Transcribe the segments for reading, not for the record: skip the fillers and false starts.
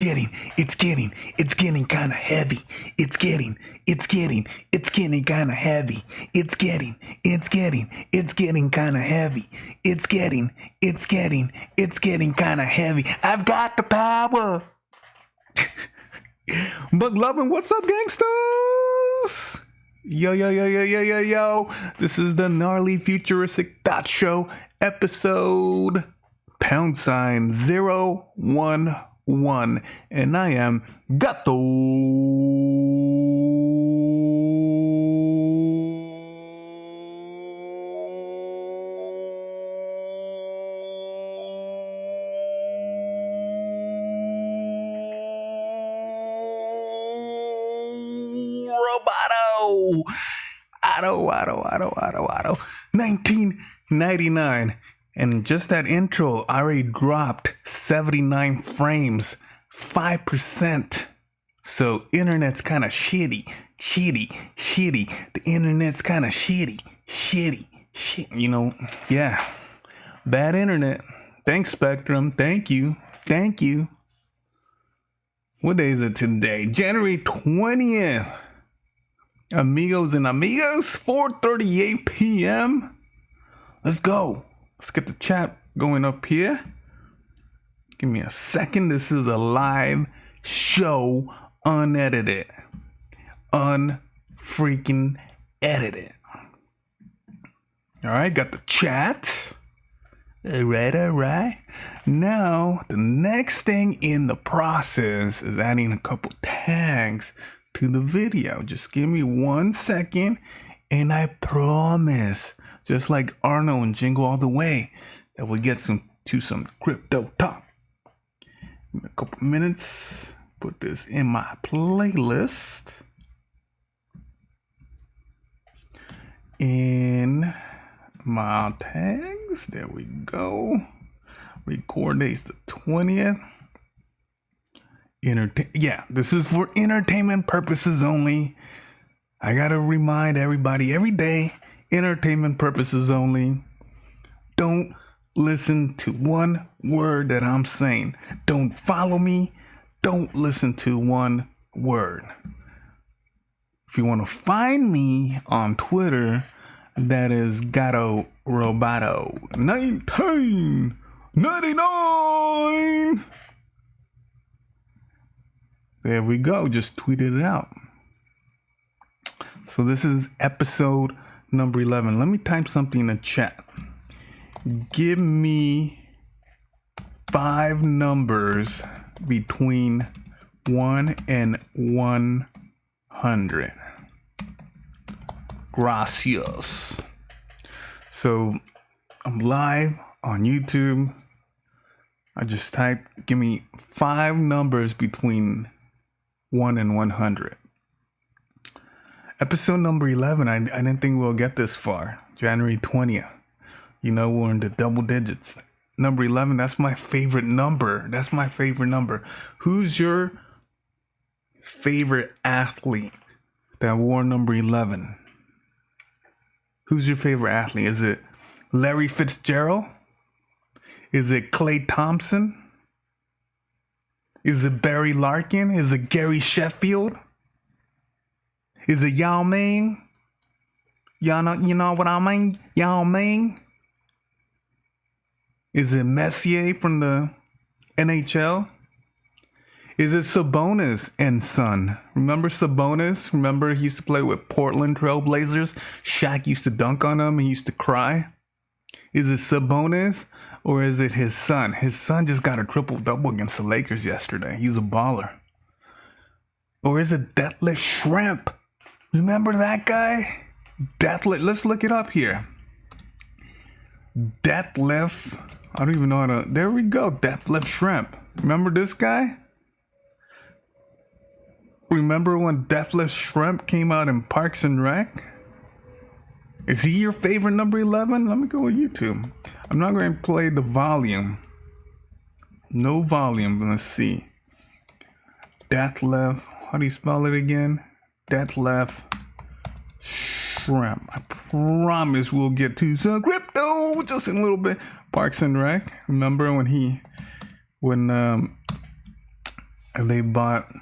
It's getting kind of heavy. It's getting kind of heavy. It's getting kind of heavy. It's getting kind of heavy. I've got the power. Bug loving, what's up, gangsters? Yo. This is the gNarly Futuristic Thoughts Show, episode #011, and I am Gato. Roboto. Auto. 1999. And just that intro already dropped 79 frames, 5%. So internet's kind of shitty. The internet's kind of shitty. You know, yeah. Bad internet. Thanks, Spectrum. Thank you. What day is it today? January 20th. Amigos and amigas, 4:38 p.m. Let's go. Let's get the chat going up here. Give me a second. This is a live show, unedited. Unfreaking edited. All right, got the chat. All right. Now, the next thing in the process is adding a couple tags to the video. Just give me 1 second, and I promise, just like Arno and Jingle All the Way, that we'll get to some crypto talk. Give me a couple minutes. Put this in my playlist. In my tags. There we go. Record date's the 20th. This is for entertainment purposes only. I gotta remind everybody every day, entertainment purposes only. Don't listen to one word that I'm saying. Don't follow me. Don't listen to one word. If you want to find me on Twitter, that is Gato Roboto 1999. There we go. Just tweeted it out. So this is episode number 11. Let me type something in the chat. Give me 5 numbers between 1 and 100. Gracias. So I'm live on YouTube. I just typed, give me 5 numbers between 1 and 100. Episode number 11, I didn't think we'll get this far. January 20th. You know, we're in the double digits. Number 11, that's my favorite number. Who's your favorite athlete that wore number 11? Who's your favorite athlete? Is it Larry Fitzgerald? Is it Klay Thompson? Is it Barry Larkin? Is it Gary Sheffield? Is it Yao Ming? You know what I mean? Yao Ming? Is it Messier from the NHL? Is it Sabonis and Son? Remember Sabonis? Remember he used to play with Portland Trail Blazers? Shaq used to dunk on him and he used to cry. Is it Sabonis or is it his son? His son just got a triple-double against the Lakers yesterday. He's a baller. Or is it Detlef Schrempf? Remember that guy? Detlef, let's look it up here. Detlef, I don't even know how to, there we go, Detlef Schrempf. Remember this guy? Remember when Detlef Schrempf came out in Parks and Rec? Is he your favorite number 11? Let me go with YouTube. I'm not going to play the volume. No volume. Let's see. Detlef. How do you spell it again? Detlef Schrempf. I promise we'll get to some crypto just in a little bit. Parks and Rec. Remember when and they bought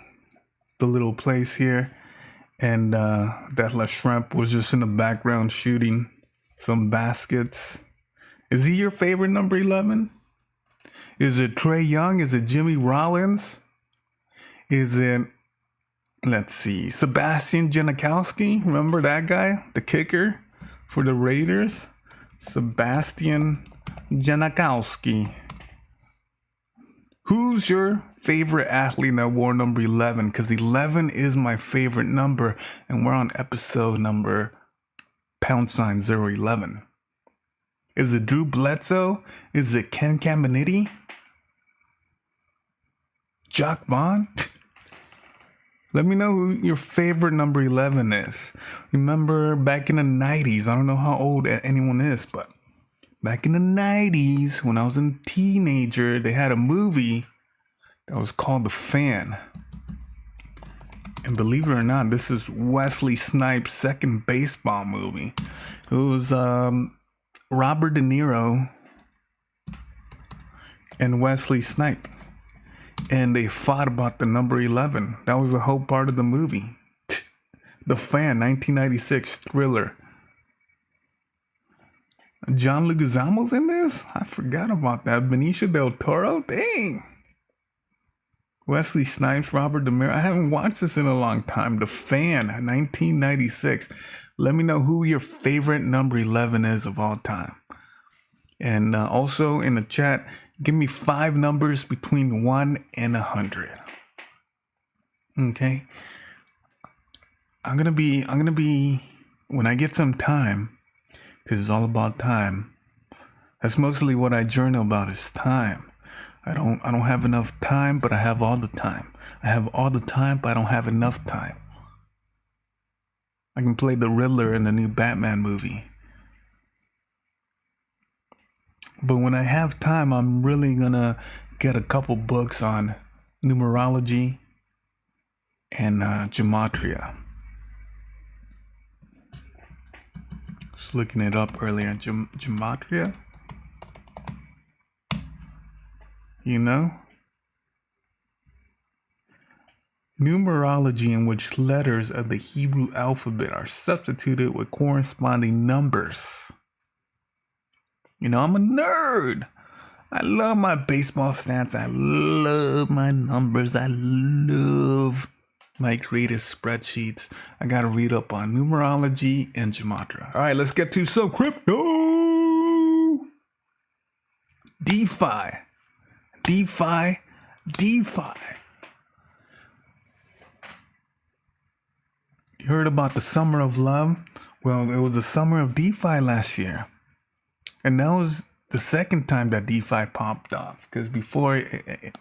the little place here, and that La Shrimp was just in the background shooting some baskets. Is he your favorite number 11? Is it Trey Young? Is it Jimmy Rollins? Is it, let's see, Sebastian Janikowski? Remember that guy? The kicker for the Raiders? Sebastian Janikowski. Who's your favorite athlete that wore number 11? Because 11 is my favorite number, and we're on episode number #011. Is it Drew Bledsoe? Is it Ken Caminiti? Jock Bond? Let me know who your favorite number 11 is. Remember back in the 90s, I don't know how old anyone is, but back in the 90s, when I was a teenager, they had a movie that was called The Fan. And believe it or not, this is Wesley Snipes' second baseball movie. It was Robert De Niro and Wesley Snipes. And they fought about the number 11. That was the whole part of the movie. The Fan, 1996 thriller. John Leguizamo's in this? I forgot about that. Benicio del Toro? Dang. Wesley Snipes, Robert De Niro. I haven't watched this in a long time. The Fan, 1996. Let me know who your favorite number 11 is of all time. And also in the chat, give me 5 numbers between 1 and 100. Okay. I'm gonna be when I get some time, because it's all about time. That's mostly what I journal about is time. I don't have enough time, but I have all the time. I have all the time, but I don't have enough time. I can play the Riddler in the new Batman movie. But when I have time, I'm really gonna get a couple books on numerology and gematria. Just looking it up earlier. Gematria? You know? Numerology, in which letters of the Hebrew alphabet are substituted with corresponding numbers. You know, I'm a nerd. I love my baseball stats. I love my numbers. I love my creative spreadsheets. I gotta read up on numerology and gematria. All right, let's get to some crypto. DeFi. DeFi. DeFi. You heard about the summer of love? Well, it was the summer of DeFi last year. And that was the second time that DeFi popped off. Because before, I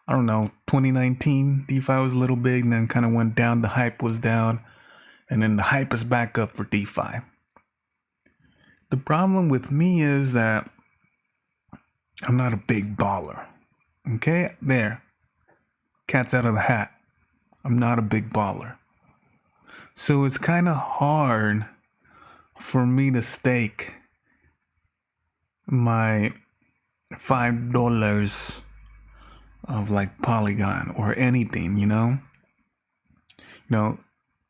don't know, 2019, DeFi was a little big and then kind of went down. The hype was down. And then the hype is back up for DeFi. The problem with me is that I'm not a big baller. Okay? There. Cat's out of the hat. I'm not a big baller. So it's kind of hard for me to stake my $5 of like Polygon or anything, you know?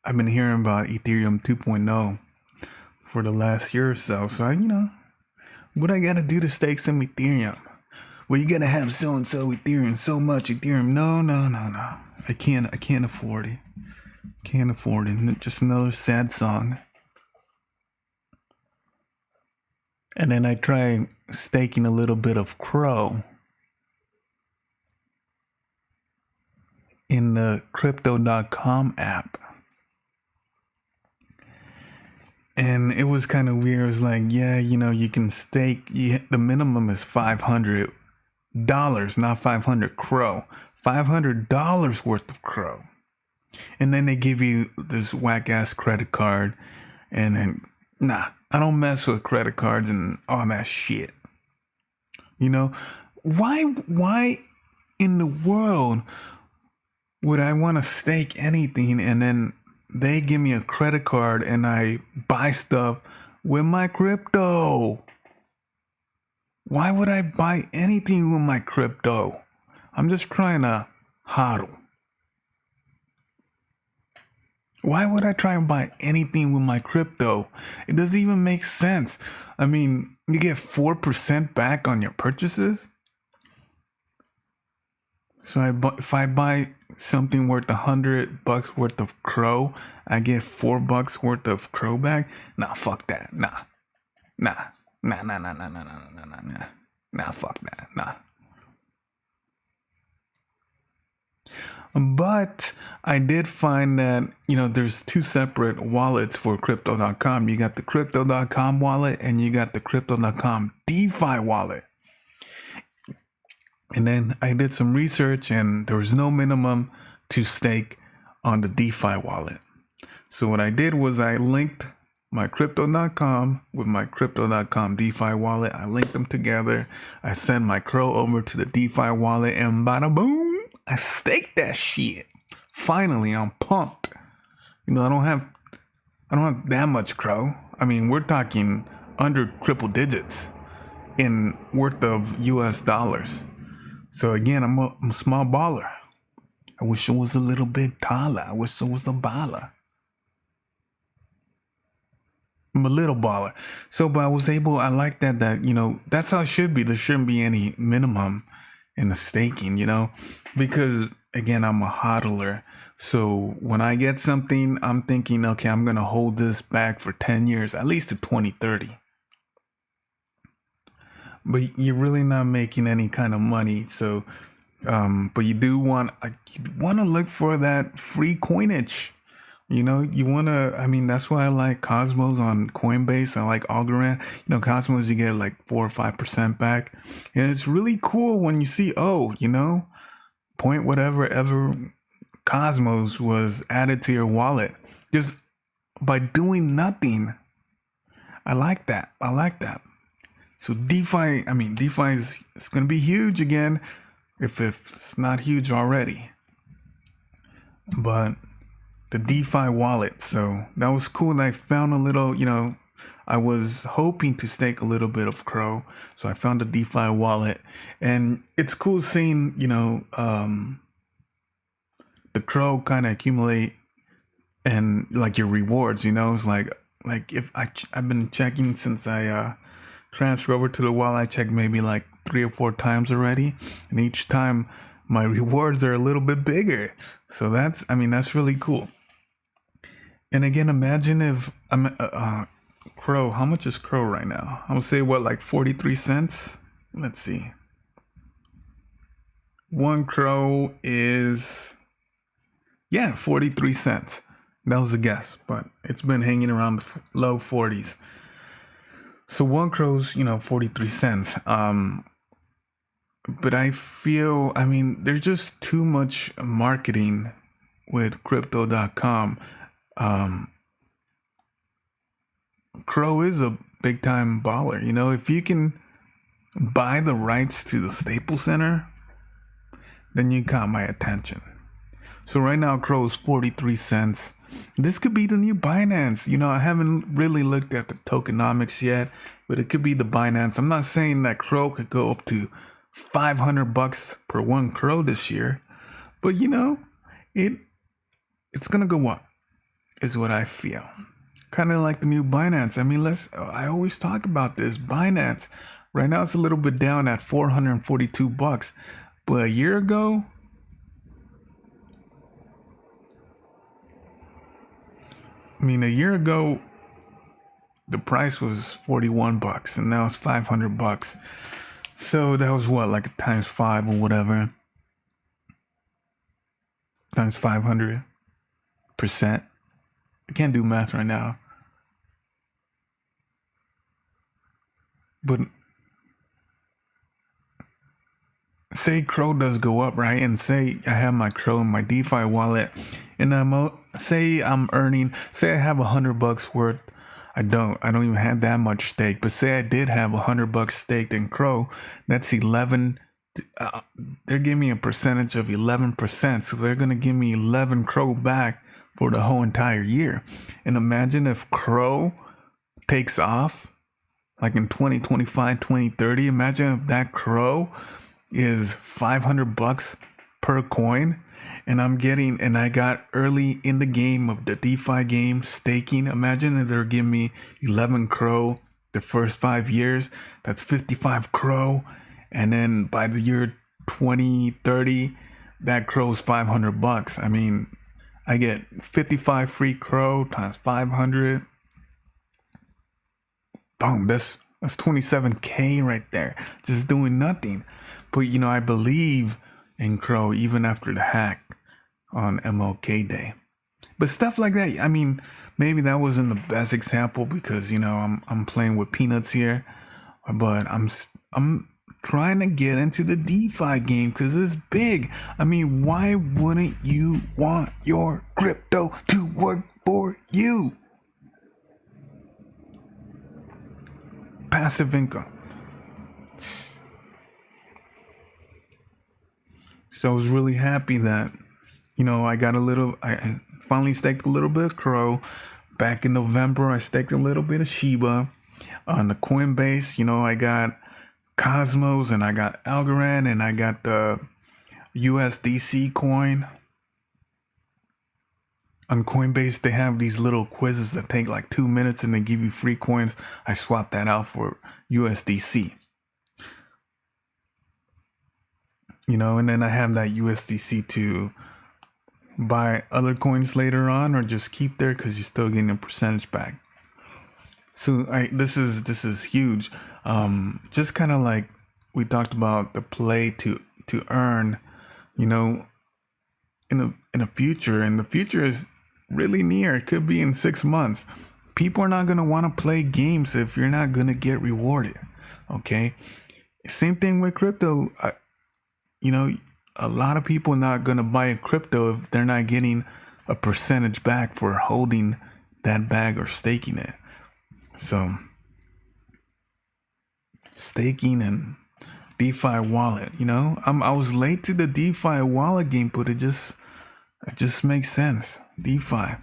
I've been hearing about Ethereum 2.0 for the last year or so. So what I gotta do to stake some Ethereum? Well, you gotta have so and so Ethereum, so much Ethereum. No. I can't afford it. Can't afford it. Just another sad song. And then I try staking a little bit of Crow in the Crypto.com app. And it was kind of weird. It was like, yeah, you can stake. The minimum is $500, not 500 Crow. $500 worth of Crow. And then they give you this whack-ass credit card. And then, nah, I don't mess with credit cards and all that shit. Why in the world would I want to stake anything and then they give me a credit card and I buy stuff with my crypto? Why would I buy anything with my crypto? I'm just trying to Hodl. Why would I try and buy anything with my crypto? It doesn't even make sense. I mean, you get 4% back on your purchases. So if I buy something worth $100 worth of crow, I get $4 worth of crow back. Nah, fuck that. Nah. Nah, fuck that. Nah. But I did find that, there's two separate wallets for crypto.com. You got the crypto.com wallet and you got the crypto.com DeFi wallet. And then I did some research and there was no minimum to stake on the DeFi wallet. So what I did was I linked my crypto.com with my crypto.com DeFi wallet. I linked them together. I sent my crow over to the DeFi wallet and bada boom, I staked that shit. Finally, I'm pumped. I don't have that much crow. I mean, we're talking under triple digits in worth of US dollars. So again, I'm a small baller. I wish it was a little bit taller. I wish it was a baller. I'm a little baller. So, but I like that, that's how it should be. There shouldn't be any minimum in the staking, because again, I'm a hodler. So when I get something, I'm thinking, okay, I'm going to hold this back for 10 years, at least to 2030. But you're really not making any kind of money. So, but you do want to look for that free coinage. You want to, that's why I like Cosmos on Coinbase. I like Algorand. Cosmos, you get like 4 or 5% back. And it's really cool when you see, point whatever ever Cosmos was added to your wallet just by doing nothing. I like that. So DeFi is going to be huge again if it's not huge already. But the DeFi wallet, so that was cool. And I found a little, I was hoping to stake a little bit of crow. So I found a DeFi wallet and it's cool seeing, the crow kind of accumulate and like your rewards, it's like if I've been checking since I, transfer over to the wallet. I checked maybe like 3 or 4 times already, and each time my rewards are a little bit bigger. So that's really cool. And again, imagine if crow. How much is crow right now? I would say like 43 cents. Let's see. One crow is 43 cents. That was a guess, but it's been hanging around the low 40s. So one crow's, 43 cents. But I feel, there's just too much marketing with crypto.com. Crow is a big time baller. If you can buy the rights to the Staples Center, then you caught my attention. So right now, Crow is 43 cents. This could be the new Binance. I haven't really looked at the tokenomics yet, but it could be the Binance. I'm not saying that Crow could go up to $500 per one Crow this year, but it's gonna go up, is what I feel. Kind of like the new Binance. I always talk about this. Binance right now it's a little bit down at $442, but a year ago, the price was $41 and now it's $500. So that was what, like times 5 or whatever. Times 500%. I can't do math right now. But say Crow does go up, right? And say I have my Crow in my DeFi wallet and say I have $100 worth. I don't even have that much stake, but say I did have $100 staked in Crow, that's 11. They're giving me a percentage of 11%. So they're going to give me 11 Crow back for the whole entire year. And imagine if Crow takes off like in 2025, 2030. Imagine if that Crow is $500 per coin. And I got early in the game of the DeFi game staking. Imagine if they're giving me 11 crow the first 5 years. That's 55 crow. And then by the year 2030, that crow's $500. I mean, I get 55 free crow times 500. Boom, that's 27K right there. Just doing nothing. But I believe in crow even after the hack on MLK Day. But stuff like that, I mean, maybe that wasn't the best example because I'm playing with peanuts here, but I'm trying to get into the DeFi game because it's big. I mean, why wouldn't you want your crypto to work for you? Passive income. So I was really happy that I finally staked a little bit of crow. Back in November, I staked a little bit of Shiba. On the Coinbase, I got Cosmos and I got Algorand and I got the USDC coin. On Coinbase, they have these little quizzes that take like 2 minutes and they give you free coins. I swapped that out for USDC. And then I have that USDC to buy other coins later on or just keep there because you're still getting a percentage back. So this is huge. Just kind of like we talked about the play to earn, in the future, and the future is really near. It could be in 6 months. People are not going to want to play games if you're not going to get rewarded. Okay. Same thing with crypto. A lot of people are not going to buy a crypto if they're not getting a percentage back for holding that bag or staking it. So staking and DeFi wallet, I was late to the DeFi wallet game, but it just makes sense. DeFi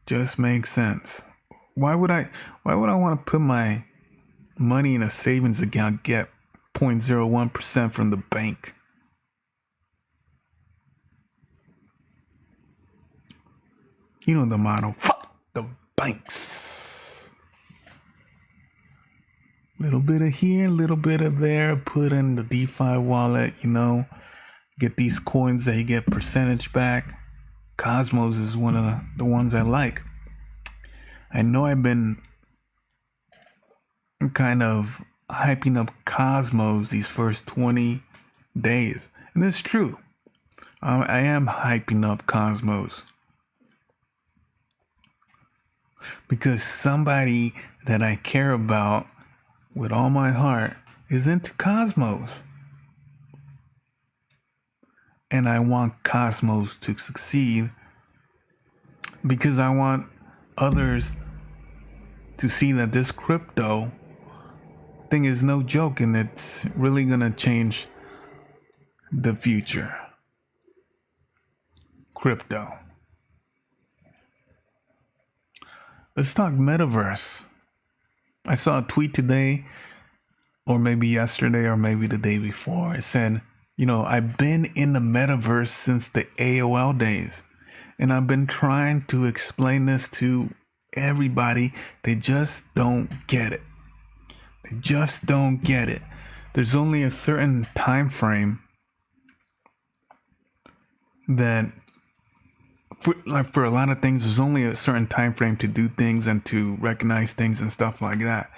just makes sense. Why would I want to put my money in a savings account, get 0.01% from the bank? You know the motto, fuck the banks. Little bit of here, little bit of there, put in the DeFi wallet, get these coins that you get percentage back. Cosmos is one of the ones I like. I know I've been kind of hyping up Cosmos these first 20 days. And it's true. I am hyping up Cosmos. Because somebody that I care about with all my heart is into Cosmos. And I want Cosmos to succeed because I want others to see that this crypto thing is no joke and it's really going to change the future. Crypto. Let's talk metaverse. I saw a tweet today, or maybe yesterday, or maybe the day before. It said, I've been in the metaverse since the AOL days. And I've been trying to explain this to everybody. They just don't get it. They just don't get it. There's only a certain time frame that for a lot of things, there's only a certain time frame to do things and to recognize things and stuff like that.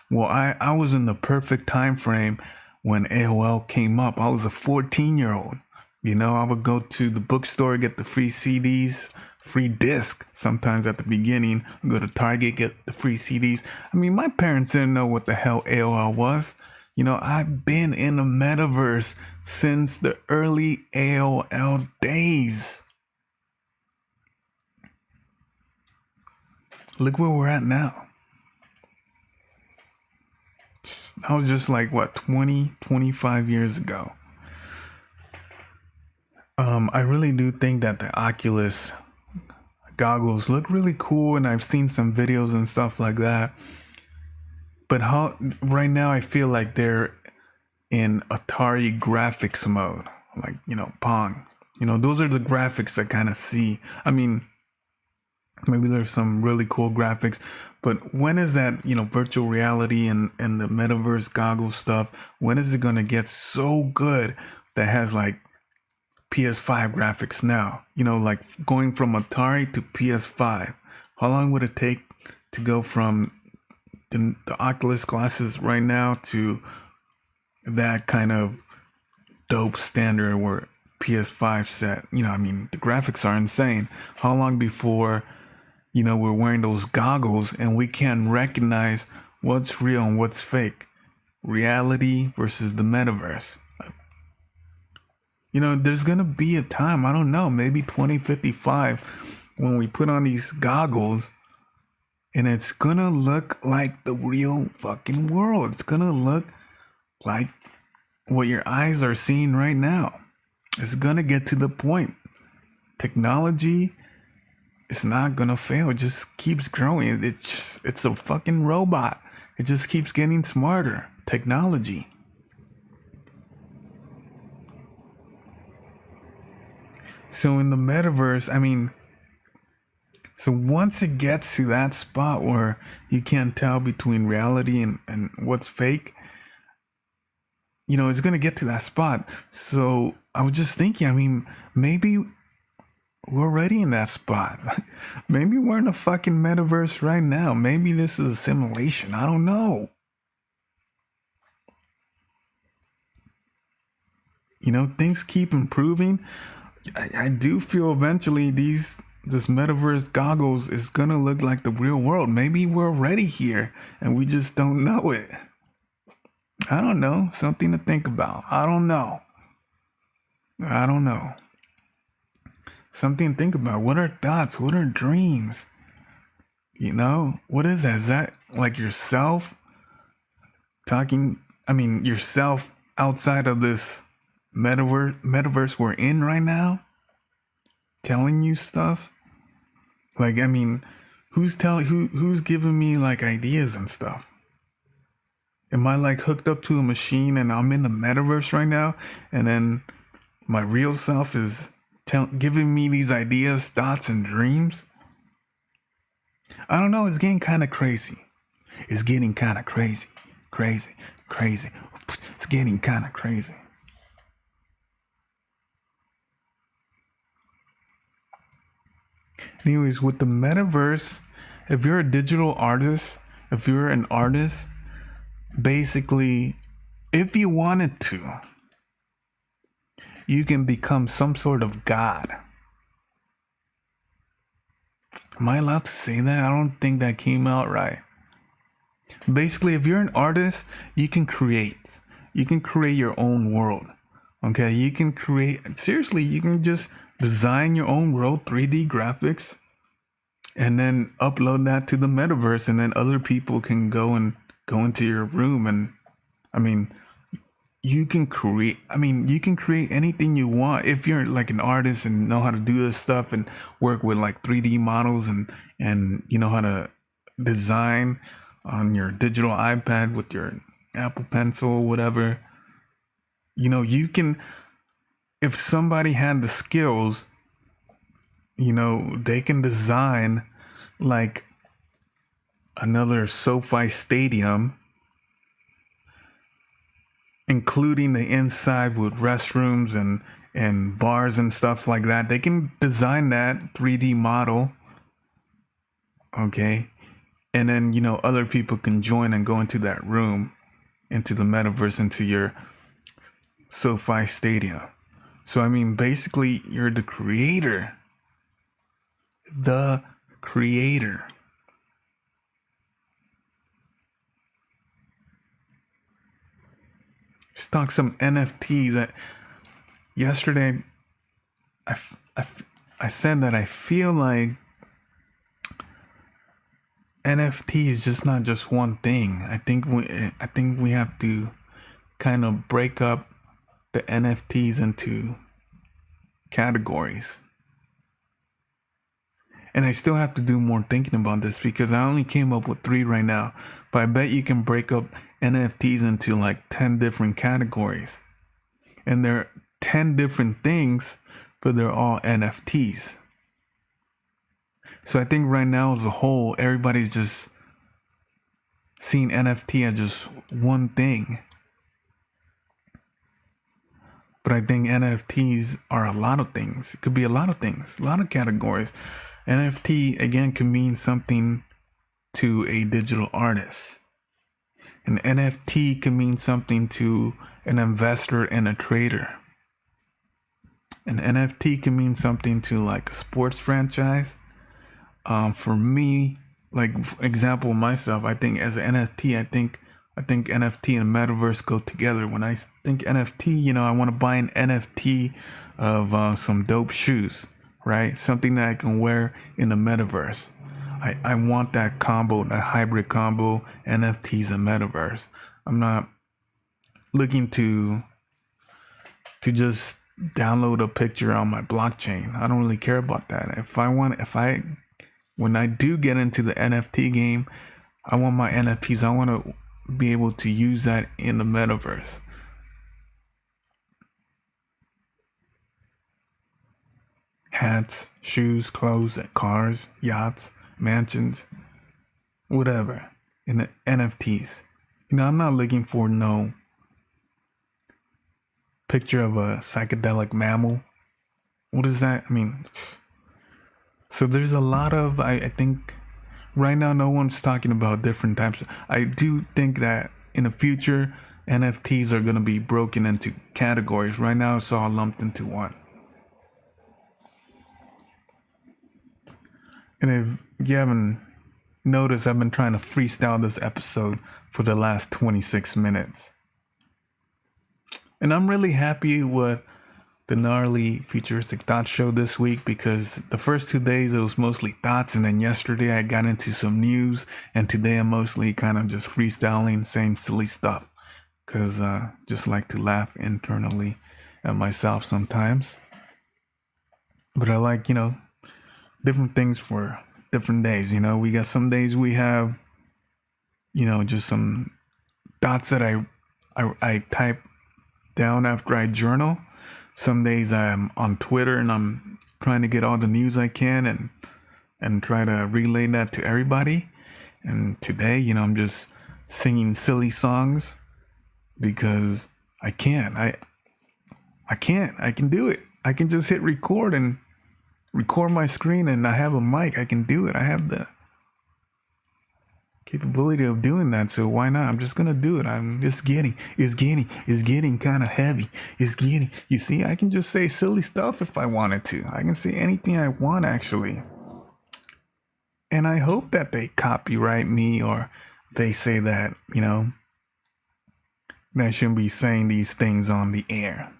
Well, I was in the perfect time frame when AOL came up. I was a 14-year-old. I would go to the bookstore, get the free CDs, free disc sometimes at the beginning. I'd go to Target, get the free CDs. I mean, my parents didn't know what the hell AOL was. I've been in the metaverse since the early AOL days. Look where we're at now. I was just like, 25 years ago. I really do think that the Oculus goggles look really cool, and I've seen some videos and stuff like that. But right now I feel like they're in Atari graphics mode. like, Pong. Those are the graphics I kind of see. I mean, maybe there's some really cool graphics, but when is that, virtual reality and the metaverse goggle stuff, when is it going to get so good that has like PS5 graphics now? Like going from Atari to PS5. How long would it take to go from the Oculus glasses right now to that kind of dope standard where PS5 set? I mean, the graphics are insane. How long before, we're wearing those goggles and we can't recognize what's real and what's fake? Reality versus the metaverse. There's going to be a time, I don't know, maybe 2055, when we put on these goggles and it's going to look like the real fucking world. It's going to look like what your eyes are seeing right now. It's going to get to the point. Technology is not going to fail. It just keeps growing. It's a fucking robot. It just keeps getting smarter. Technology. So in the metaverse, I mean, so once it gets to that spot where you can't tell between reality and what's fake, it's going to get to that spot. So I was just thinking, I mean, maybe we're already in that spot. Maybe we're in the fucking metaverse right now. Maybe this is a simulation. I don't know. Things keep improving. I do feel eventually this metaverse goggles is gonna look like the real world. Maybe we're already here and we just don't know it. I don't know. Something to think about. I don't know. Something to think about. What are thoughts? What are dreams? What is that? Is that like yourself talking? I mean, yourself outside of this metaverse we're in right now, telling you stuff? Like, I mean, who's giving me like ideas and stuff? Am I like hooked up to a machine and I'm in the metaverse right now, and then my real self is giving me these ideas, thoughts, and dreams? I don't know. It's getting kind of crazy. It's getting kind of crazy. It's getting kind of crazy. Anyways, with the metaverse, if you're a digital artist, if you're an artist, basically, if you wanted to, you can become some sort of god. Am I allowed to say that? I don't think that came out right. Basically, if you're an artist, you can create. You can create your own world. Okay, you can you can just design your own world, 3D graphics, and then upload that to the metaverse, and then other people can go into your room, and I mean, you can create anything you want if you're like an artist and know how to do this stuff and work with like 3D models and you know how to design on your digital iPad with your Apple Pencil, whatever. You can, if somebody had the skills, they can design like another SoFi Stadium, including the inside with restrooms and bars and stuff like that. They can design that 3D model. Okay. And then, other people can join and go into that room, into the metaverse, into your SoFi Stadium. So, I mean, basically, you're the creator. The creator. Let's talk some NFTs. Yesterday, I said that I feel like NFT is just not just one thing. I think we have to kind of break up the NFTs into categories. And I still have to do more thinking about this because I only came up with 3 right now. But I bet you can break up NFTs into like 10 different categories. And they're 10 different things, but they're all NFTs. So I think right now as a whole, everybody's just seeing NFT as just one thing. But I think NFTs are a lot of things. It could be a lot of things, a lot of categories. NFT, again, can mean something to a digital artist. An NFT can mean something to an investor and a trader. An NFT can mean something to like a sports franchise. For me, like for example, myself, I think as an NFT, I think NFT and metaverse go together. When I think NFT, I want to buy an NFT of some dope shoes, right? Something that I can wear in the metaverse. I want that combo, that hybrid combo, NFTs and metaverse. I'm not looking to just download a picture on my blockchain. I don't really care about that. When I do get into the NFT game, I want my NFTs. I want to be able to use that in the metaverse. Hats, shoes, clothes, cars, yachts, mansions, whatever, in the NFTs. I'm not looking for no picture of a psychedelic mammal. What is that? So there's a lot of, I think right now no one's talking about different types. I do think that in the future, NFTs are going to be broken into categories. Right now it's all lumped into one. And if you haven't noticed, I've been trying to freestyle this episode for the last 26 minutes. And I'm really happy with the gNarly Futuristic Thoughts Show this week, because the first 2 days it was mostly thoughts, and then yesterday I got into some news, and today I'm mostly kind of just freestyling, saying silly stuff, because just like to laugh internally at myself sometimes. But I like, different things for different days. We got some days we have, just some thoughts that I type down after I journal. Some days I'm on Twitter and I'm trying to get all the news I can and try to relay that to everybody. And today, I'm just singing silly songs because I can. I can do it. I can just hit record and record my screen, and I have a mic. I can do it. I have the capability of doing that, so why not? I'm just gonna do it. It's getting kind of heavy. You see, I can just say silly stuff if I wanted to. I can say anything I want, actually. And I hope that they copyright me, or they say that, that I shouldn't be saying these things on the air.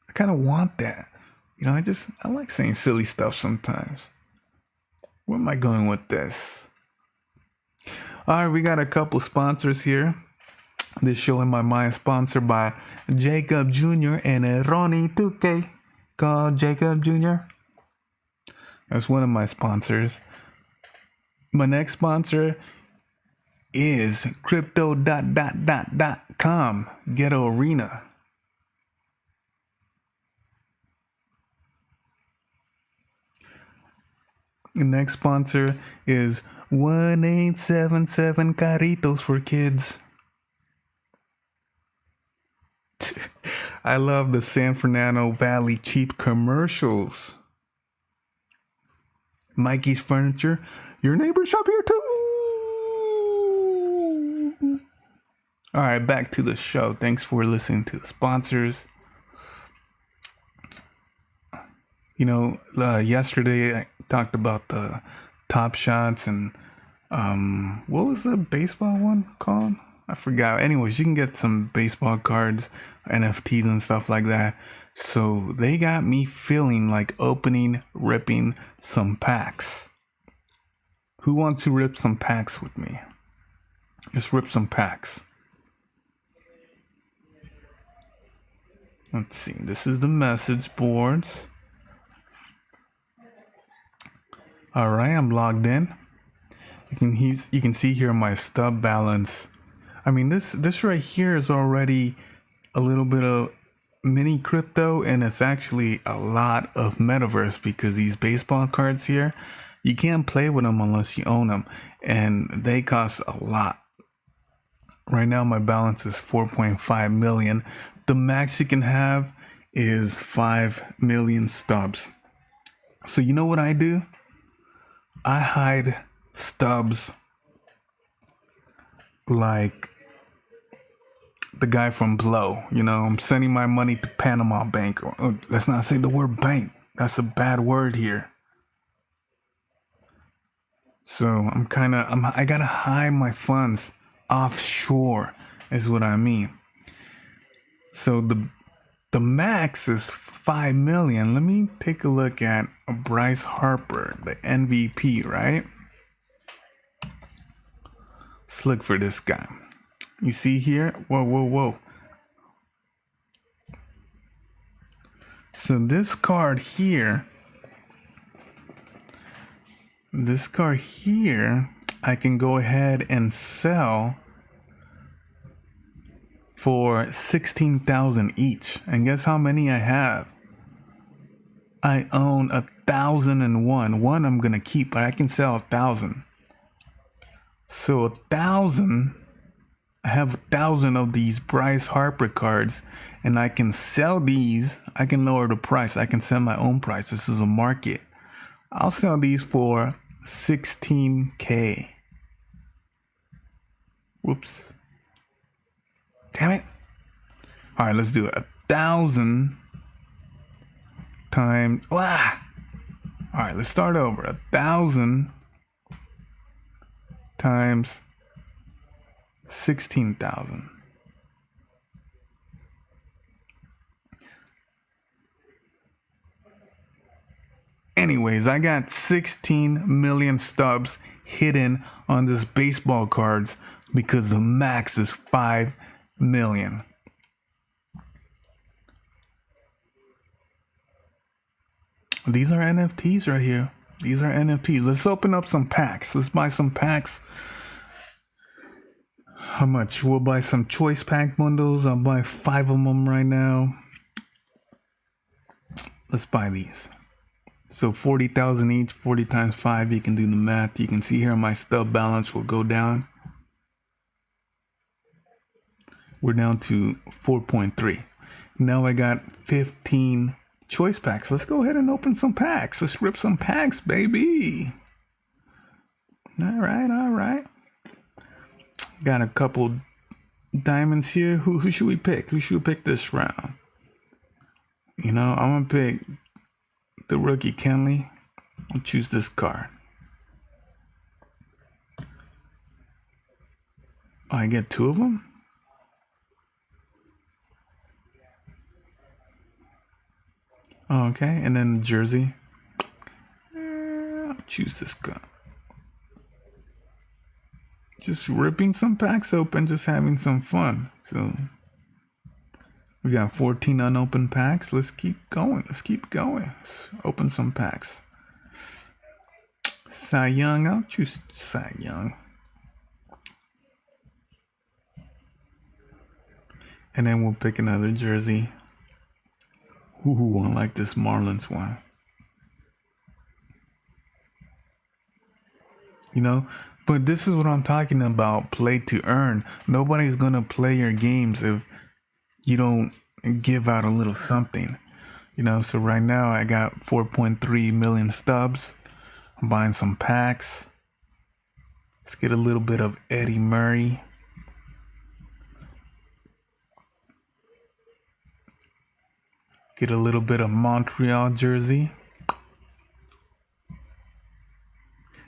I kind of want that. I like saying silly stuff sometimes. Where am I going with this? All right, we got a couple sponsors here. This show in my mind sponsored by Jacob Jr. and Ronnie 2K. Called Jacob Jr. That's one of my sponsors. My next sponsor is crypto.com, Gato Arena. The next sponsor is 1877 Carritos for Kids. I love the San Fernando Valley cheap commercials. Mikey's Furniture, your neighbor shop here too. All right, back to the show. Thanks for listening to the sponsors. Yesterday I talked about the Top Shots and what was the baseball one called? I forgot. Anyways, you can get some baseball cards, NFTs and stuff like that. So they got me feeling like ripping some packs. Who wants to rip some packs with me? Just rip some packs. Let's see. This is the message boards. All right, I'm logged in. You can see here my stub balance. This right here is already a little bit of mini crypto, and it's actually a lot of metaverse, because these baseball cards here, you can't play with them unless you own them, and they cost a lot. Right now my balance is 4.5 million. The max you can have is 5 million stubs. So you know what I do? I hide stubs like the guy from Blow. You know, I'm sending my money to Panama Bank. Oh, let's not say the word bank. That's a bad word here. So I gotta hide my funds offshore, is what I mean. So the max is 5 million. Let me take a look at Bryce Harper, the MVP, right? Let's look for this guy. You see here? Whoa. So this card here, I can go ahead and sell for 16,000 each. And guess how many I have? I own 1,001. One I'm gonna keep, but I can sell 1,000. So 1,000, I have 1,000 of these Bryce Harper cards, and I can sell these. I can lower the price. I can set my own price. This is a market. I'll sell these for 16K. Whoops. Damn it. All right, let's do it. 1,000 times. All right, let's start over. 1,000 times 16,000. Anyways, I got 16 million stubs hidden on this baseball cards because the max is 5 million. These are NFTs right here. These are NFTs. Let's open up some packs. Let's buy some packs. How much? We'll buy some choice pack bundles. I'll buy 5 of them right now. Let's buy these. So 40,000 each, 40 times 5. You can do the math. You can see here my stub balance will go down. We're down to 4.3. Now I got 15 choice packs. Let's go ahead and open some packs. Let's rip some packs, baby. All right. Got a couple diamonds here. Who should we pick? Who should we pick this round? You know, I'm gonna pick the rookie Kenley. I'll choose this card. Oh, I get 2 of them? Oh, okay, and then the jersey. I'll choose this guy. Just ripping some packs open, just having some fun. So we got 14 unopened packs. Let's keep going. Let's open some packs. Cy Young, I'll choose Cy Young. And then we'll pick another jersey. Ooh, I like this Marlins one. You know, but this is what I'm talking about. Play to earn. Nobody's gonna play your games if you don't give out a little something. You know, so right now I got 4.3 million stubs. I'm buying some packs. Let's get a little bit of Eddie Murray. Get a little bit of Montreal jersey.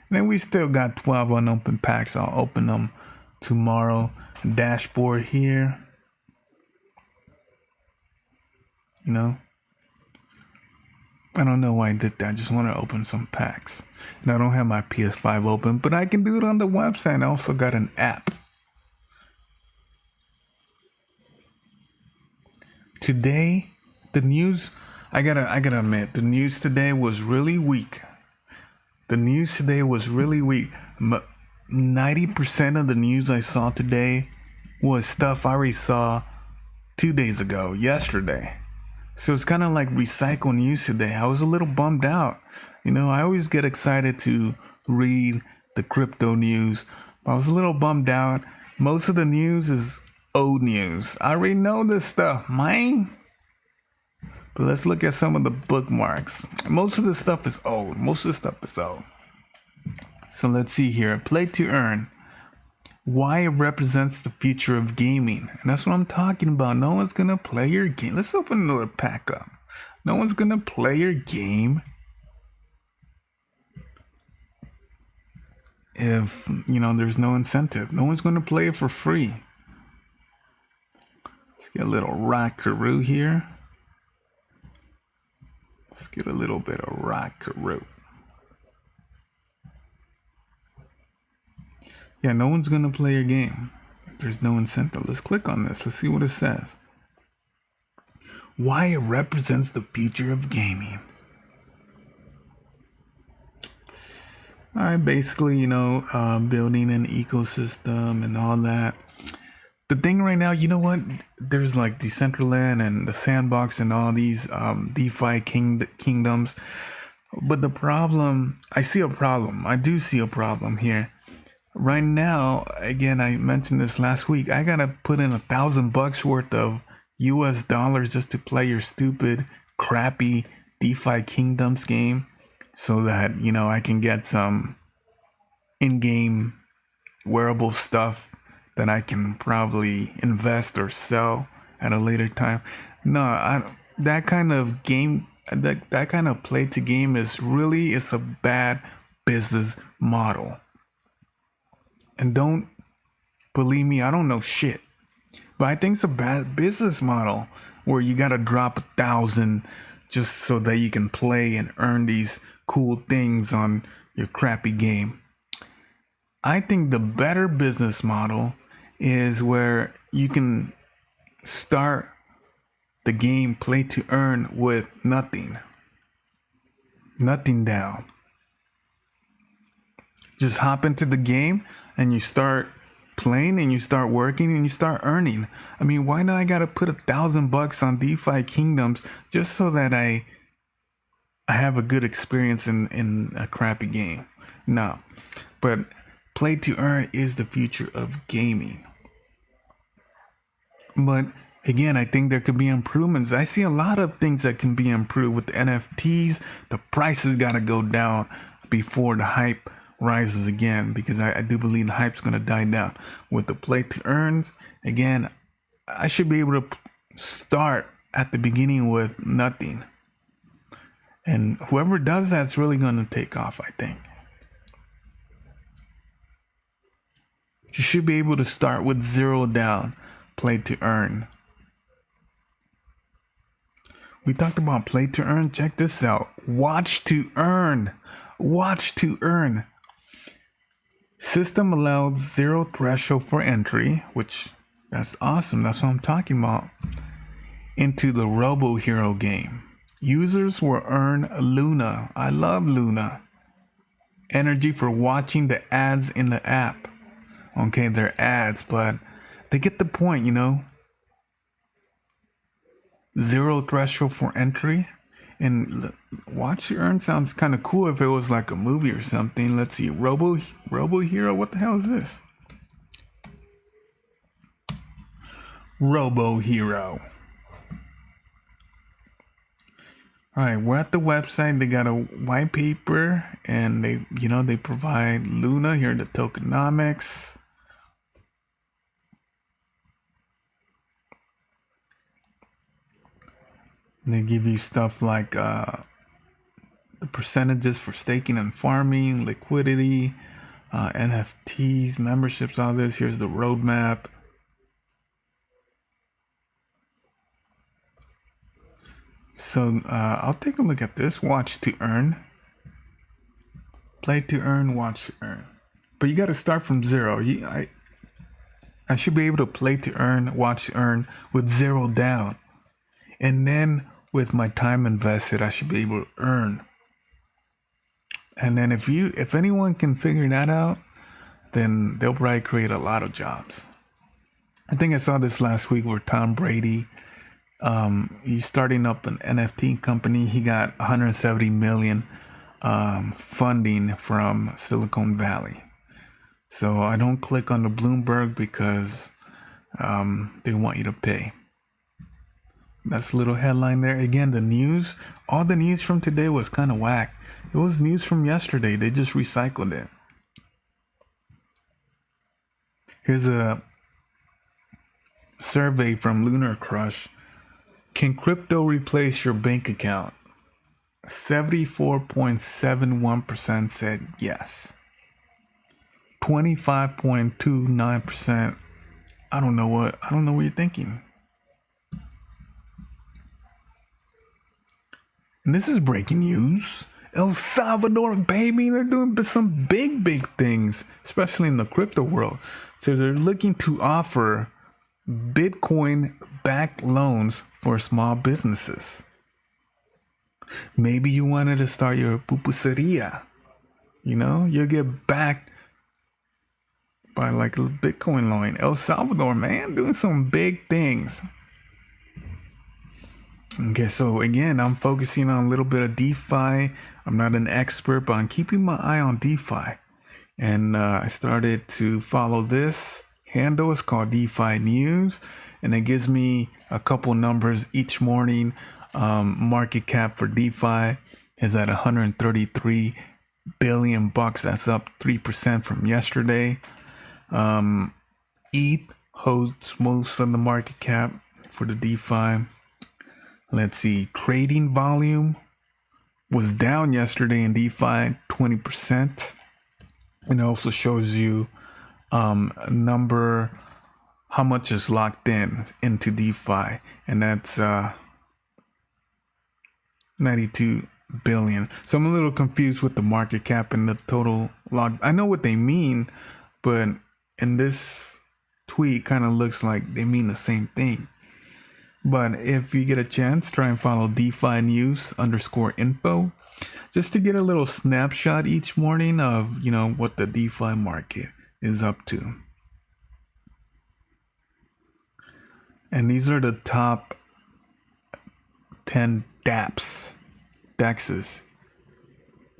And then we still got 12 unopened packs. I'll open them tomorrow. Dashboard here. You know, I don't know why I did that. I just want to open some packs. And I don't have my PS5 open, but I can do it on the website. I also got an app. Today, the news, I gotta admit, the news today was really weak. 90% of the news I saw today was stuff I already saw 2 days ago, yesterday. So it's kind of like recycle news today. I was a little bummed out. I always get excited to read the crypto news. I was a little bummed out. Most of the news is old news. I already know this stuff, man. But let's look at some of the bookmarks. Most of the stuff is old. So let's see here. Play to earn. Why it represents the future of gaming. And that's what I'm talking about. No one's going to play your game. Let's open another pack up. No one's going to play your game if, there's no incentive. No one's going to play it for free. Let's get a little rockaroo here. Let's get a little bit of rockaroo. Yeah, no one's going to play your game. There's no incentive. Let's click on this. Let's see what it says. Why it represents the future of gaming. All right, basically, building an ecosystem and all that. The thing right now, you know what? There's like Decentraland and the Sandbox and all these DeFi kingdoms. But the problem, I do see a problem here. Right now, again, I mentioned this last week. I gotta put in $1,000 worth of US dollars just to play your stupid, crappy DeFi Kingdoms game, so that I can get some in-game wearable stuff that I can probably invest or sell at a later time. No, that kind of game, that kind of play to game it's a bad business model. And don't believe me, I don't know shit. But I think it's a bad business model where you gotta drop 1,000 just so that you can play and earn these cool things on your crappy game. I think the better business model is where you can start the game play to earn with nothing down. Just hop into the game and you start playing and you start working and you start earning. I mean, why not? I gotta put $1,000 on DeFi Kingdoms just so that I have a good experience in a crappy game. No, but play to earn is the future of gaming. But again, I think there could be improvements. I see a lot of things that can be improved with the NFTs. The prices gotta go down before the hype rises again, because I do believe the hype's going to die down. With the play to earns, again, I should be able to start at the beginning with nothing. And whoever does that's really going to take off, I think. You should be able to start with zero down, play to earn. We talked about play to earn. Check this out. Watch to earn. Watch to earn. System allows zero threshold for entry, which that's awesome. That's what I'm talking about. Into the Robo Hero game. Users will earn Luna. I love Luna. Energy for watching the ads in the app. Okay, they're ads, but they get the point, Zero threshold for entry. And watch to earn sounds kind of cool if it was like a movie or something. Let's see. Robo Hero. What the hell is this? Robo Hero. All right, we're at the website. They got a white paper, and they provide Luna here, the tokenomics. And they give you stuff like the percentages for staking and farming, liquidity, NFTs, memberships, all this. Here's the roadmap. So I'll take a look at this. Watch to earn. Play to earn, watch to earn. But you got to start from zero. I should be able to play to earn, watch to earn with zero down. And then with my time invested, I should be able to earn. And then if anyone can figure that out, then they'll probably create a lot of jobs. I think I saw this last week where Tom Brady He's starting up an NFT company. He got 170 million funding from Silicon Valley. So I don't click on the Bloomberg because they want you to pay. That's a little headline there. Again, the news, all the news from today was kind of whack. It was news from yesterday. They just recycled it. Here's a survey from Lunar Crush. Can crypto replace your bank account? 74.71% said yes. 25.29%. I don't know what you're thinking. And this is breaking news. El Salvador, baby, they're doing some big things, especially in the crypto world. So they're looking to offer Bitcoin-backed loans for small businesses. Maybe you wanted to start your pupuseria. You'll get backed by like a Bitcoin loan. El Salvador, man, doing some big things. Okay, so again, I'm focusing on a little bit of DeFi. I'm not an expert, but I'm keeping my eye on DeFi. And I started to follow this handle. It's called DeFi News. And it gives me a couple numbers each morning. Market cap for DeFi is at 133 billion bucks. That's up 3% from yesterday. ETH holds most of the market cap for the DeFi. Let's see, trading volume was down yesterday in DeFi 20%. And it also shows you how much is locked into DeFi, and that's 92 billion. So I'm a little confused with the market cap and the total log. I know what they mean, but in this tweet kind of looks like they mean the same thing. But if you get a chance, try and follow DeFi News _info just to get a little snapshot each morning of, what the DeFi market is up to. And these are the top 10 DEXs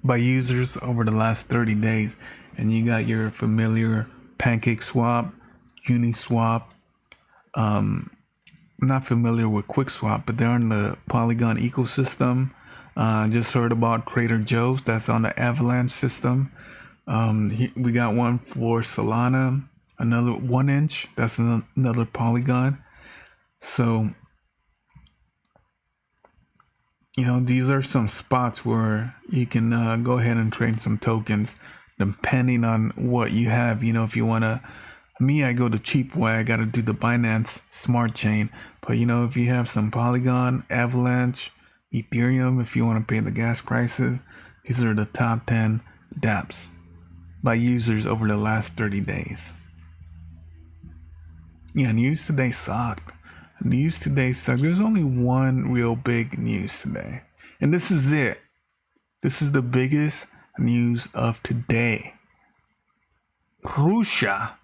by users over the last 30 days. And you got your familiar PancakeSwap, Uniswap. I'm not familiar with QuickSwap, but they're in the Polygon ecosystem. Just heard about Trader Joe's. That's on the Avalanche system. We got one for Solana, another 1inch. That's another Polygon. So, these are some spots where you can go ahead and trade some tokens depending on what you have. If you want to, I go the cheap way. I got to do the Binance Smart Chain. But, if you have some Polygon, Avalanche, Ethereum, if you want to pay the gas prices, these are the top 10 dApps by users over the last 30 days. Yeah, news today sucked. There's only one real big news today. And this is it. This is the biggest news of today. Russia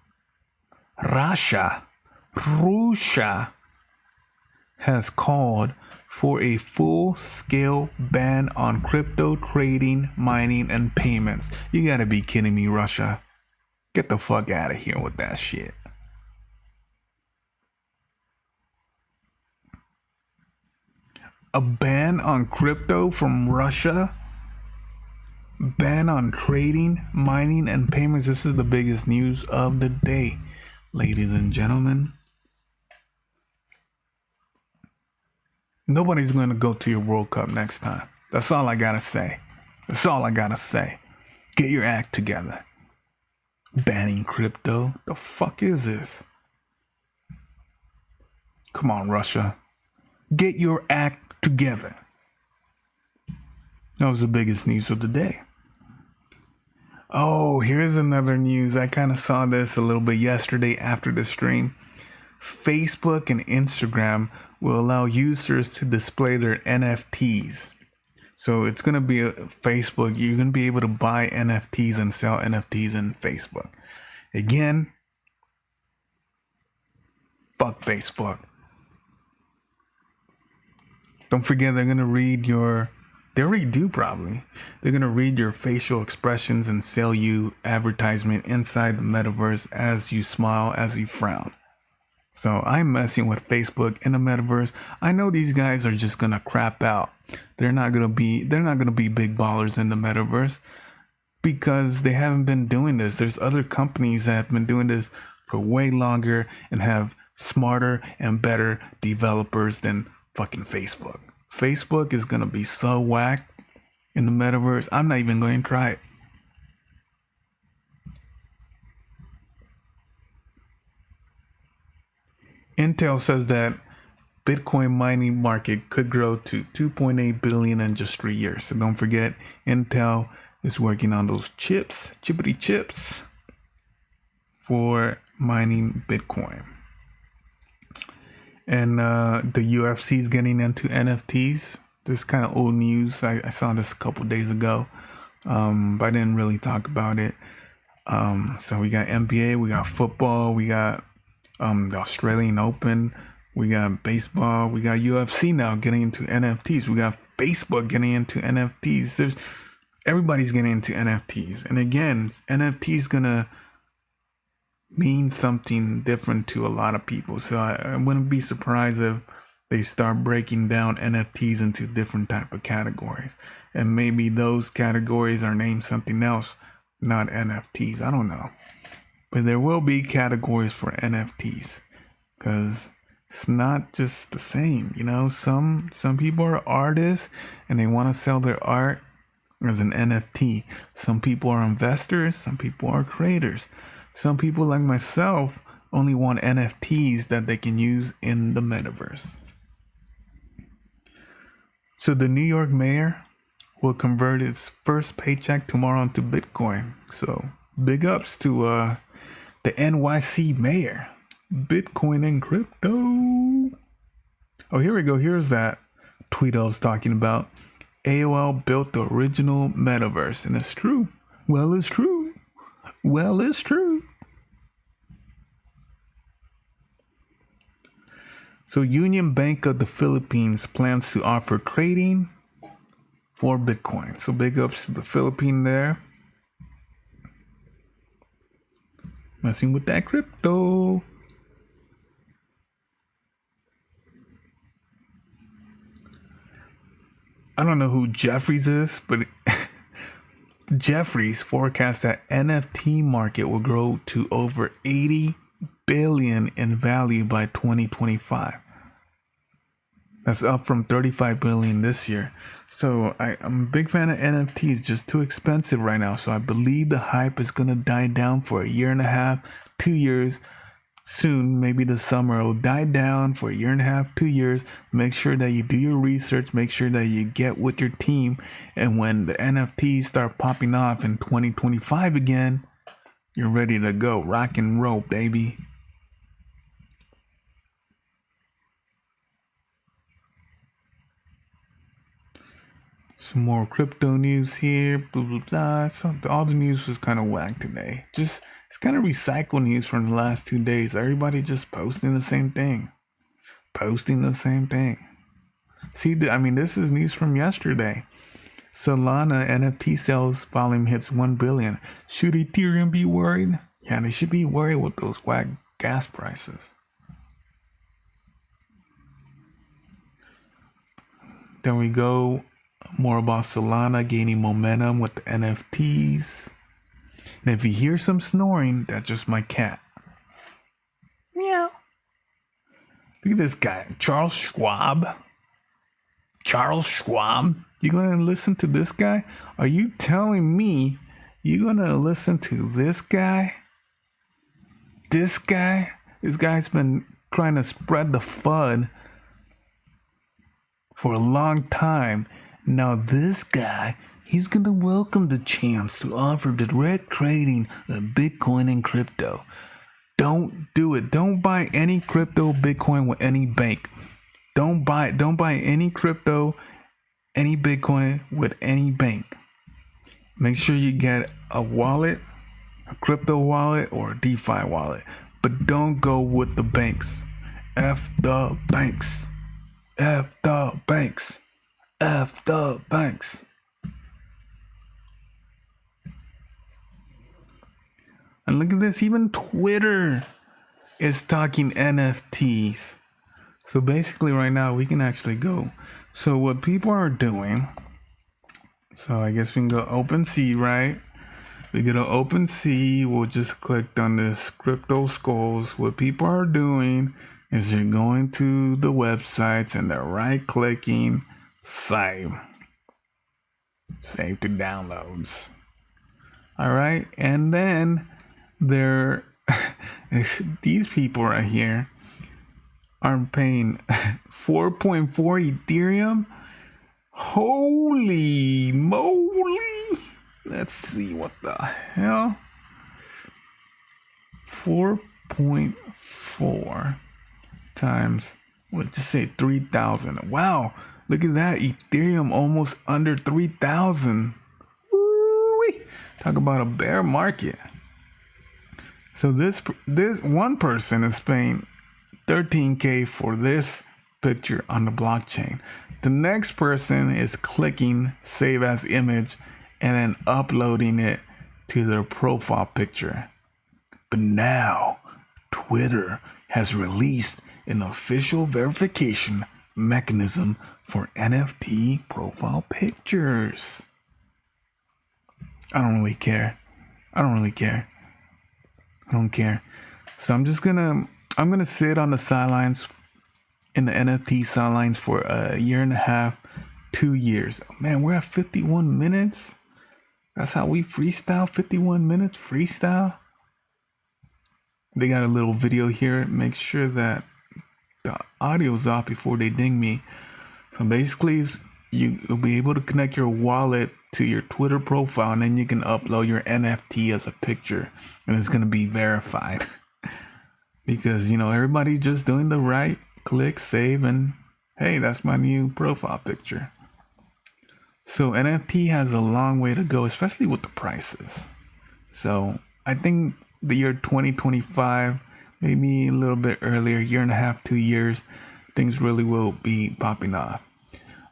has called for a full-scale ban on crypto trading, mining, and payments. You gotta be kidding me, Russia. Get the fuck out of here with that shit. A ban on crypto from Russia? Ban on trading, mining, and payments. This is the biggest news of the day, ladies and gentlemen. Nobody's going to go to your World Cup next time. That's all I got to say. Get your act together. Banning crypto? The fuck is this? Come on, Russia. Get your act together. That was the biggest news of the day. Oh, here's another news. I kind of saw this a little bit yesterday after the stream. Facebook and Instagram will allow users to display their NFTs. So it's going to be Facebook. You're going to be able to buy NFTs and sell NFTs in Facebook. Again, fuck Facebook. Don't forget, they're gonna read your. They already do probably. They're gonna read your facial expressions and sell you advertisement inside the metaverse as you smile, as you frown. So I'm messing with Facebook in the metaverse. I know these guys are just gonna crap out. They're not gonna be big ballers in the metaverse because they haven't been doing this. There's other companies that have been doing this for way longer and have smarter and better developers than fucking Facebook. Facebook is gonna be so whack in the metaverse. I'm not even going to try it. Intel says that Bitcoin mining market could grow to 2.8 billion in just 3 years. So don't forget, Intel is working on those chippity chips for mining Bitcoin. And the UFC is getting into NFTs. This is kind of old news. I saw this a couple days ago, but I didn't really talk about it. So we got NBA, we got football, we got the Australian Open, we got baseball, we got UFC now getting into NFTs. We got Facebook getting into NFTs. Everybody's getting into NFTs. And again, NFTs gonna mean something different to a lot of people. So I wouldn't be surprised if they start breaking down NFTs into different type of categories. And maybe those categories are named something else, not NFTs. I don't know. But there will be categories for NFTs because it's not just the same. You know, some people are artists and they want to sell their art as an NFT. Some people are investors. Some people are creators. Some people like myself only want NFTs that they can use in the metaverse. So the New York mayor will convert its first paycheck tomorrow into Bitcoin. So big ups to the NYC mayor. Bitcoin and crypto. Oh, here we go. Here's that tweet I was talking about. AOL built the original metaverse, and it's true. Well, it's true. Well, it's true. So Union Bank of the Philippines plans to offer trading for Bitcoin. So big ups to the Philippines there. Messing with that crypto. I don't know who Jeffries is, but Jeffries forecasts that NFT market will grow to over 80 billion in value by 2025. That's up from 35 billion this year. So I'm a big fan of NFTs, just too expensive right now. So I believe the hype is gonna die down for a year and a half, 2 years. Soon, maybe this summer, it'll die down for a year and a half, 2 years. Make sure that you do your research, make sure that you get with your team. And when the NFTs start popping off in 2025 again, you're ready to go. Rock and roll, baby. Some more crypto news here, blah, blah, blah. So all the news was kind of whack today. Just, it's kind of recycled news from the last 2 days. Everybody just posting the same thing. See, this is news from yesterday. Solana NFT sales volume hits 1 billion. Should Ethereum be worried? Yeah, they should be worried with those whack gas prices. Then we go. More about Solana gaining momentum with the NFTs. And if you hear some snoring, that's just my cat. Meow. Look at this guy, Charles Schwab. You gonna listen to this guy? Are you telling me you gonna listen to this guy? This guy's been trying to spread the FUD for a long time. Now this guy, he's going to welcome the chance to offer direct trading of Bitcoin and crypto. Don't do it. Don't buy any crypto Bitcoin with any bank. Don't buy any crypto, any Bitcoin with any bank. Make sure you get a wallet, a crypto wallet, or a DeFi wallet. But don't go with the banks. F the banks. F the banks. F the banks. And look at this, even Twitter is talking NFTs. So basically right now we can actually go. So what people are doing, so I guess we can go OpenSea, right? We go to OpenSea, we'll just click on this crypto skulls. What people are doing is they're going to the websites and they're right clicking save. Save to downloads. All right, and then they're these people right here are paying 4.4 Ethereum. Holy moly! Let's see what the hell. 4.4 times, let's just say 3,000. Wow, look at that. Ethereum almost under 3,000. Talk about a bear market. So this one person is paying 13K for this picture on the blockchain. The next person is clicking save as image and then uploading it to their profile picture. But now Twitter has released an official verification mechanism for NFT profile pictures. I don't really care. I don't care. So I'm gonna sit on the sidelines, in the NFT sidelines, for a year and a half, 2 years. Oh, man, we're at 51 minutes. That's how we freestyle. 51 minutes freestyle. They got a little video here. Make sure that the audio's off before they ding me. So basically, you'll be able to connect your wallet to your Twitter profile, and then you can upload your NFT as a picture, and it's gonna be verified. Because, you know, everybody's just doing the right click, save, and hey, that's my new profile picture. So NFT has a long way to go, especially with the prices. So I think the year 2025, maybe a little bit earlier, year and a half, 2 years, things really will be popping off.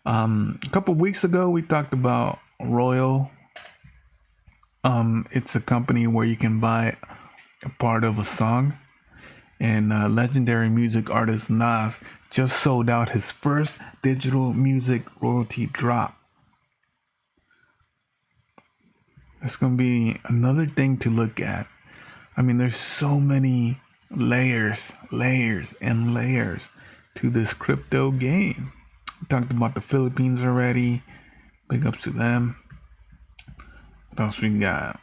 A couple weeks ago, we talked about Royal. It's a company where you can buy a part of a song. And legendary music artist Nas just sold out his first digital music royalty drop. That's going to be another thing to look at. I mean, there's so many layers to this crypto game. We talked about the Philippines already. Big ups to them. What else we got?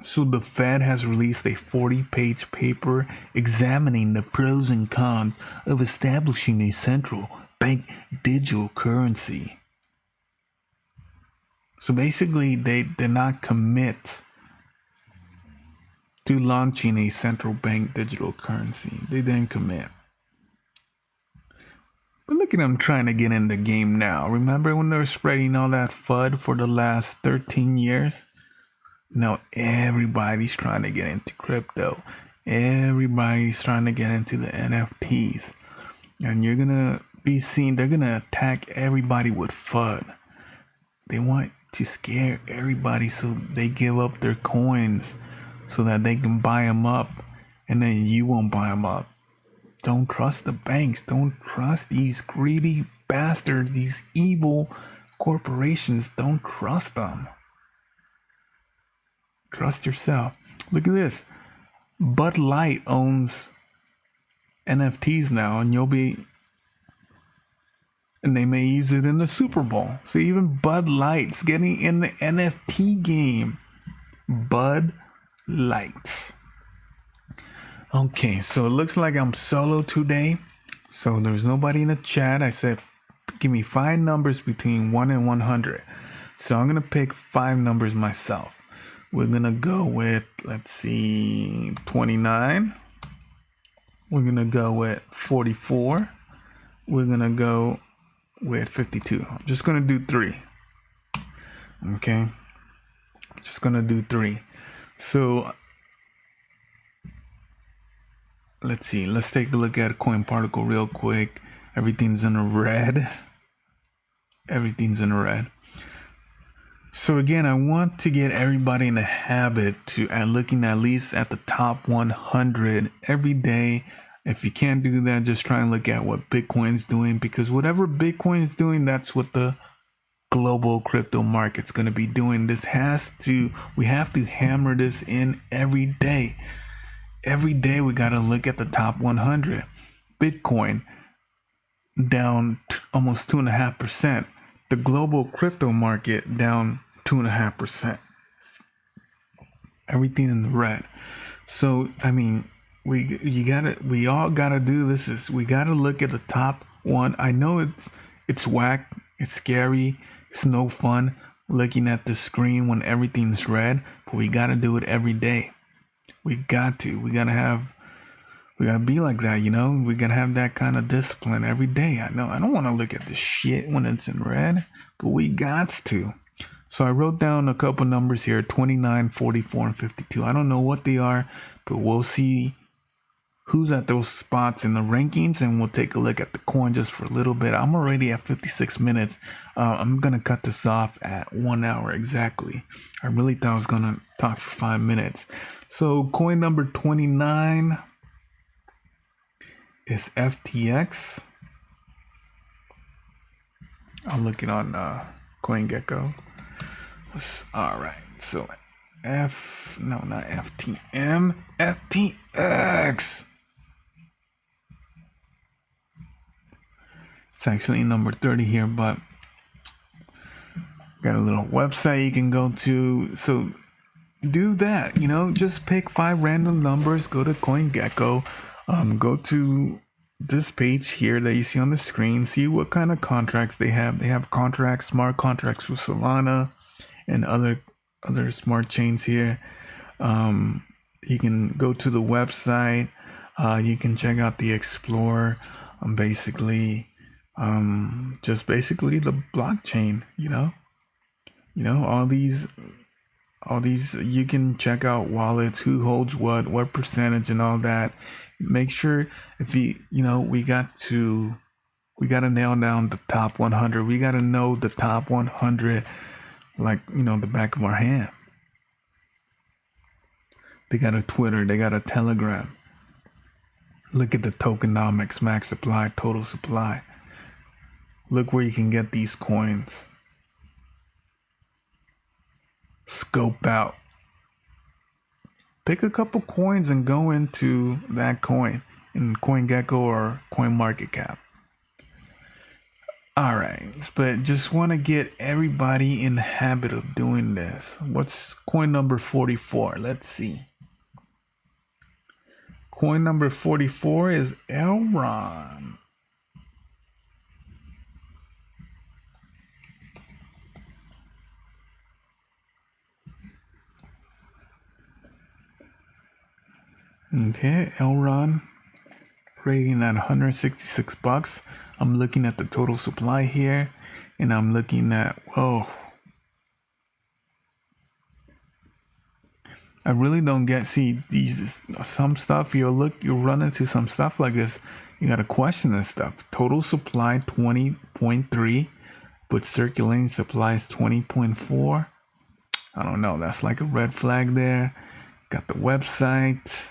So the Fed has released a 40-page paper examining the pros and cons of establishing a central bank digital currency. So basically, they did not commit to launching a central bank digital currency. They didn't commit. But look at them trying to get in the game now. Remember when they were spreading all that FUD for the last 13 years? Now everybody's trying to get into crypto. Everybody's trying to get into the NFTs. And you're gonna be seen, they're gonna attack everybody with FUD. They want to scare everybody so they give up their coins so that they can buy them up, and then you won't buy them up. Don't trust the banks. Don't trust these greedy bastards, these evil corporations. Don't trust them. Trust yourself. Look at this. Bud Light owns NFTs now, and they may use it in the Super Bowl. So even Bud Light's getting in the NFT game. Bud Light. Okay, so it looks like I'm solo today. So there's nobody in the chat. I said, give me 5 numbers between 1 and 100. So I'm going to pick 5 numbers myself. We're going to go with, let's see, 29. We're going to go with 44. We're going to go with 52. I'm just going to do 3. Okay. Just going to do 3. So let's see. Let's take a look at Coin Particle real quick. Everything's in the red. Everything's in the red. So again, I want to get everybody in the habit to looking at least at the top 100 every day. If you can't do that, just try and look at what Bitcoin's doing, because whatever Bitcoin's doing, that's what the global crypto market's going to be doing. We have to hammer this in every day. Every day we got to look at the top 100. Bitcoin down almost 2.5%. The global crypto market down 2.5%. Everything in the red. So I mean, we all gotta do this. Is we gotta look at the top one. I know it's whack. It's scary. It's no fun looking at the screen when everything's red. But we gotta do it every day. We got to. We gotta be like that, you know? We gotta have that kind of discipline every day. I know I don't want to look at the shit when it's in red, but we got to. So I wrote down a couple numbers here, 29, 44, and 52. I don't know what they are, but we'll see who's at those spots in the rankings, and we'll take a look at the coin just for a little bit. I'm already at 56 minutes. I'm gonna cut this off at 1 hour exactly. I really thought I was gonna talk for 5 minutes. So coin number 29 is FTX. I'll look it on CoinGecko. All right, so not FTM, FTX. It's actually number 30 here, but got a little website you can go to. So do that, you know, just pick 5 random numbers, go to CoinGecko, go to this page here that you see on the screen, see what kind of contracts they have. They have contracts, smart contracts for Solana and other smart chains here. You can go to the website. You can check out the Explorer. Basically the blockchain. You know all these. You can check out wallets, who holds what percentage, and all that. Make sure we got to nail down the top 100. We got to know the top 100 like, the back of our hand. They got a Twitter, they got a Telegram. Look at the tokenomics, max supply, total supply. Look where you can get these coins. Scope out. Pick a couple coins and go into that coin in CoinGecko or CoinMarketCap. All right, but just want to get everybody in the habit of doing this. What's coin number 44? Let's see. Coin number 44 is Elron. Okay, Elron trading at $166. I'm looking at the total supply here, and I'm looking at, I really don't see some stuff. You'll run into some stuff like this. You got to question this stuff. Total supply 20.3, but circulating supply is 20.4. I don't know. That's like a red flag there. Got the website.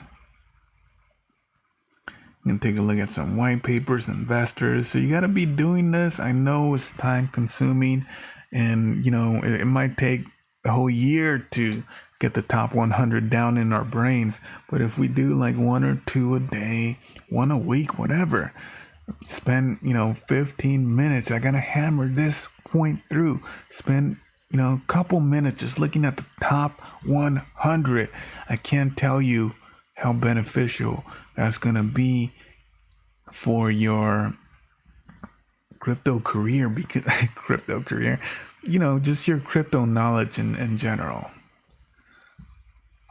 You can take a look at some white papers, investors. So you got to be doing this. I know it's time consuming, and it might take a whole year to get the top 100 down in our brains. But if we do like 1 or 2 a day, 1 a week, whatever, spend 15 minutes. I gotta hammer this point through. Spend a couple minutes just looking at the top 100. I can't tell you how beneficial that's gonna be for your crypto career, because just your crypto knowledge in general.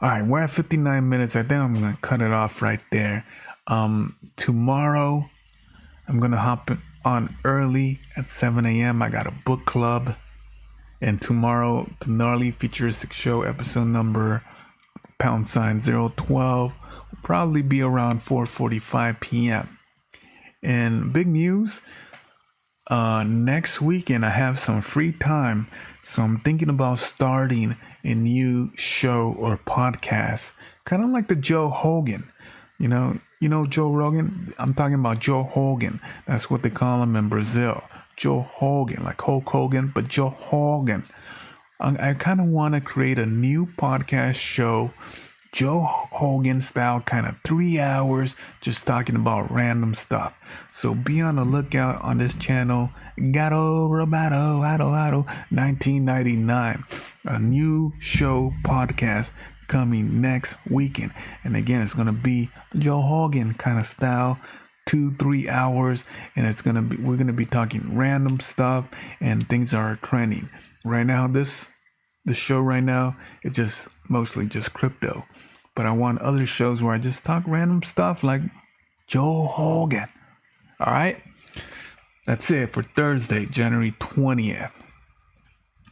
All right, we're at 59 minutes. I think I'm gonna cut it off right there. Tomorrow I'm gonna hop on early at 7 a.m. I got a book club, and tomorrow the gNarly Futuristic Show episode number #012 will probably be around 4:45 p.m. And big news, next weekend I have some free time, so I'm thinking about starting a new show or podcast, kind of like the Joe Hogan. You know Joe Rogan? I'm talking about Joe Hogan. That's what they call him in Brazil. Joe Hogan, like Hulk Hogan, but Joe Hogan. I kind of want to create a new podcast show, Joe Hogan style, kind of 3 hours, just talking about random stuff. So be on the lookout on this channel, Gato, Roboto, 1999. A new show podcast coming next weekend. And again, it's going to be Joe Hogan kind of style, 2-3 hours, and we're gonna be talking random stuff and things are trending right now. This show right now, it's just mostly just crypto, but I want other shows where I just talk random stuff like Joe Hogan. All right, that's it for Thursday, January 20th.